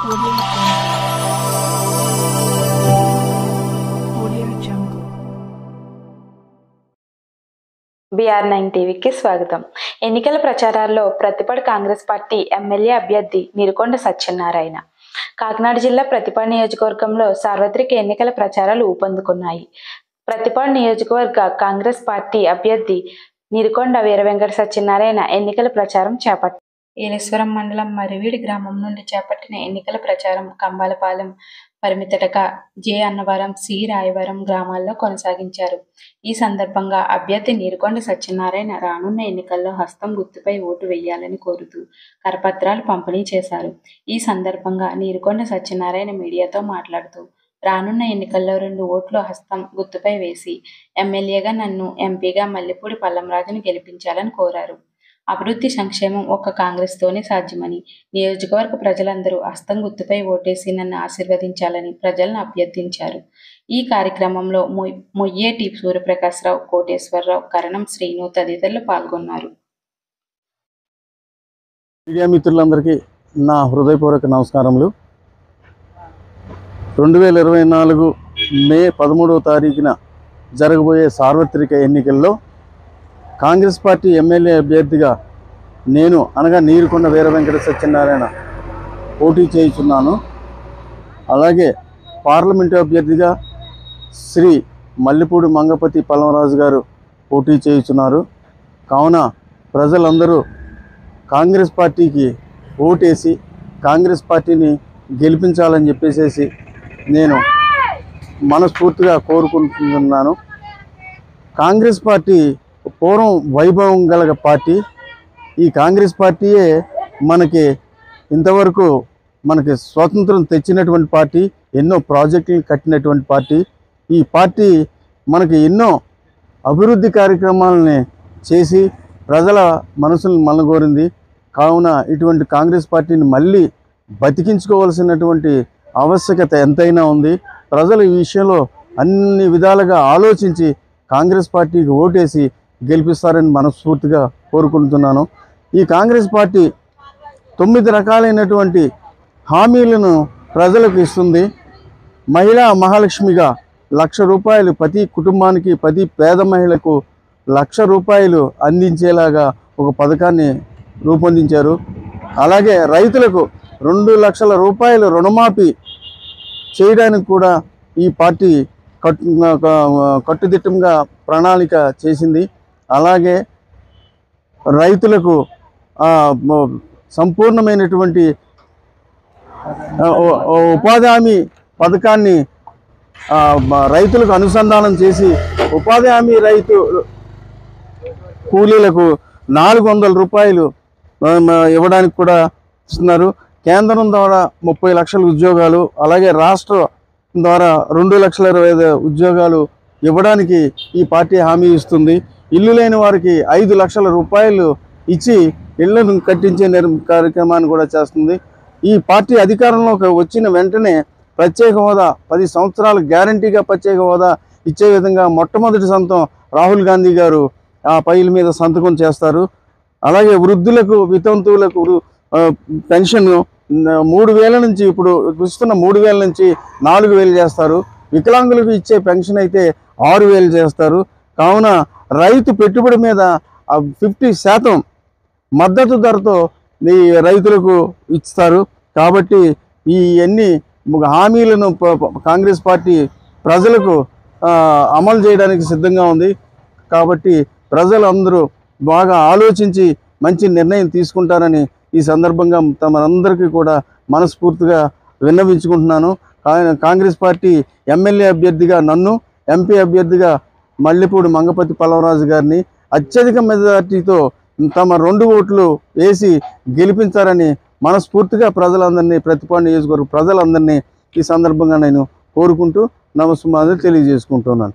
BR9 టీవీకి స్వాగతం. ఎన్నికల ప్రచారాల్లో ప్రతిపాడు కాంగ్రెస్ పార్టీ ఎమ్మెల్యే అభ్యర్థి నీరుకొండ సత్యనారాయణ. కాకినాడ జిల్లా ప్రతిపాడు నియోజకవర్గంలో సార్వత్రిక ఎన్నికల ప్రచారాలు ఊపందుకున్నాయి. ప్రతిపాడు నియోజకవర్గ కాంగ్రెస్ పార్టీ అభ్యర్థి నీరుకొండ వీరవెంకట సత్యనారాయణ ఎన్నికల ప్రచారం చేపట్టారు. ఏలేశ్వరం మండలం మరివీడి గ్రామం నుండి చేపట్టిన ఎన్నికల ప్రచారం కంబాలపాలెం, పరిమితటక, జే అన్నవరం, సి రాయవరం గ్రామాల్లో కొనసాగించారు. ఈ సందర్భంగా అభ్యర్థి నీరుకొండ సత్యనారాయణ రానున్న ఎన్నికల్లో హస్తం గుర్తుపై ఓటు వేయాలని కోరుతూ కరపత్రాలు పంపిణీ చేశారు. ఈ సందర్భంగా నీరుకొండ సత్యనారాయణ మీడియాతో మాట్లాడుతూ, రానున్న ఎన్నికల్లో 2 ఓట్లు హస్తం గుర్తుపై వేసి ఎమ్మెల్యేగా నన్ను, ఎంపీగా మల్లెపూడి పల్లంరాజును గెలిపించాలని కోరారు. అభివృద్ధి, సంక్షేమం ఒక్క కాంగ్రెస్తోనే సాధ్యమని, నియోజకవర్గ ప్రజలందరూ హస్తం గుర్తుపై ఓటేసి నన్ను ఆశీర్వదించాలని ప్రజలను అభ్యర్థించారు. ఈ కార్యక్రమంలో మొయ్యేటి సూర్యప్రకాశరావు, కోటేశ్వరరావు, కరణం శ్రీను తదితరులు పాల్గొన్నారు. మీడియా మిత్రులందరికీ నా హృదయపూర్వక నమస్కారములు. 2024 మే 13వ తారీఖున జరగబోయే సార్వత్రిక ఎన్నికల్లో కాంగ్రెస్ పార్టీ ఎమ్మెల్యే అభ్యర్థిగా నేను అనగా నీరుకొండ వీరవెంకట సత్యనారాయణ పోటీ చేయుచున్నాను. అలాగే పార్లమెంటు అభ్యర్థిగా శ్రీ మల్లెపూడి మంగపతి పల్లంరాజు గారు పోటీ చేయుచున్నారు. కావున ప్రజలందరూ కాంగ్రెస్ పార్టీకి ఓటేసి కాంగ్రెస్ పార్టీని గెలిపించాలని చెప్పేసి నేను మనస్ఫూర్తిగా కోరుకుంటున్నాను. కాంగ్రెస్ పార్టీ పూర్వం వైభవం గల పార్టీ. ఈ కాంగ్రెస్ పార్టీయే మనకి ఇంతవరకు మనకి స్వాతంత్రం తెచ్చినటువంటి పార్టీ, ఎన్నో ప్రాజెక్టులు కట్టినటువంటి పార్టీ. ఈ పార్టీ మనకి ఎన్నో అభివృద్ధి కార్యక్రమాలని చేసి ప్రజల మనసులను మనగోరింది. కావున ఇటువంటి కాంగ్రెస్ పార్టీని మళ్ళీ బతికించుకోవాల్సినటువంటి ఆవశ్యకత ఎంతైనా ఉంది. ప్రజలు ఈ విషయంలో అన్ని విధాలుగా ఆలోచించి కాంగ్రెస్ పార్టీకి ఓటేసి గెలిపిస్తారని మనస్ఫూర్తిగా కోరుకుంటున్నాను. ఈ కాంగ్రెస్ పార్టీ 9 రకాలైనటువంటి హామీలను ప్రజలకు ఇస్తుంది. మహిళా మహాలక్ష్మిగా 1,00,000 రూపాయలు ప్రతి కుటుంబానికి, ప్రతి పేద మహిళకు 1,00,000 రూపాయలు అందించేలాగా ఒక పథకాన్ని రూపొందించారు. అలాగే రైతులకు 2,00,000 రూపాయలు రుణమాఫీ చేయడానికి కూడా ఈ పార్టీ కట్టుదిట్టంగా ప్రణాళిక చేసింది. అలాగే రైతులకు సంపూర్ణమైనటువంటి ఉపాధి హామీ పథకాన్ని రైతులకు అనుసంధానం చేసి ఉపాధి హామీ రైతు కూలీలకు 400 రూపాయలు ఇవ్వడానికి కూడా ఇస్తున్నారు. కేంద్రం ద్వారా 30 లక్షల ఉద్యోగాలు, అలాగే రాష్ట్రం ద్వారా 2,20,000 ఉద్యోగాలు ఇవ్వడానికి ఈ పార్టీ హామీ ఇస్తుంది. ఇల్లు లేని వారికి 5 లక్షల రూపాయలు ఇచ్చి ఇళ్లను కట్టించే కార్యక్రమాన్ని కూడా చేస్తుంది. ఈ పార్టీ అధికారంలోకి వచ్చిన వెంటనే ప్రత్యేక హోదా 10 సంవత్సరాలు గ్యారంటీగా ప్రత్యేక హోదా ఇచ్చే విధంగా మొట్టమొదటి సంతకం రాహుల్ గాంధీ గారు ఆ ఫైల్ మీద సంతకం చేస్తారు. అలాగే వృద్ధులకు, వితంతువులకు పెన్షన్ 3,000 నుంచి ఇప్పుడు ఇస్తున్న 3,000 నుంచి 4,000 చేస్తారు. వికలాంగులకు ఇచ్చే పెన్షన్ అయితే 6,000 చేస్తారు. కావున రైతు పెట్టుబడి మీద 50% మద్దతు ధరతో ఈ రైతులకు ఇస్తారు. కాబట్టి ఈ అన్ని హామీలను కాంగ్రెస్ పార్టీ ప్రజలకు అమలు చేయడానికి సిద్ధంగా ఉంది. కాబట్టి ప్రజలందరూ బాగా ఆలోచించి మంచి నిర్ణయం తీసుకుంటారని ఈ సందర్భంగా తమరందరికీ కూడా మనస్ఫూర్తిగా విన్నవించుకుంటున్నాను. కాంగ్రెస్ పార్టీ ఎమ్మెల్యే అభ్యర్థిగా నన్ను, ఎంపీ అభ్యర్థిగా మల్లెపూడి మంగపతి పల్లంరాజు గారిని అత్యధిక మెజార్టీతో తమ 2 ఓట్లు వేసి గెలిపించారని మనస్ఫూర్తిగా ప్రజలందరినీ, ప్రతిపాడు నియోజకవర్గ ప్రజలందరినీ ఈ సందర్భంగా నేను కోరుకుంటూ నమస్కారాలు తెలియజేసుకుంటున్నాను.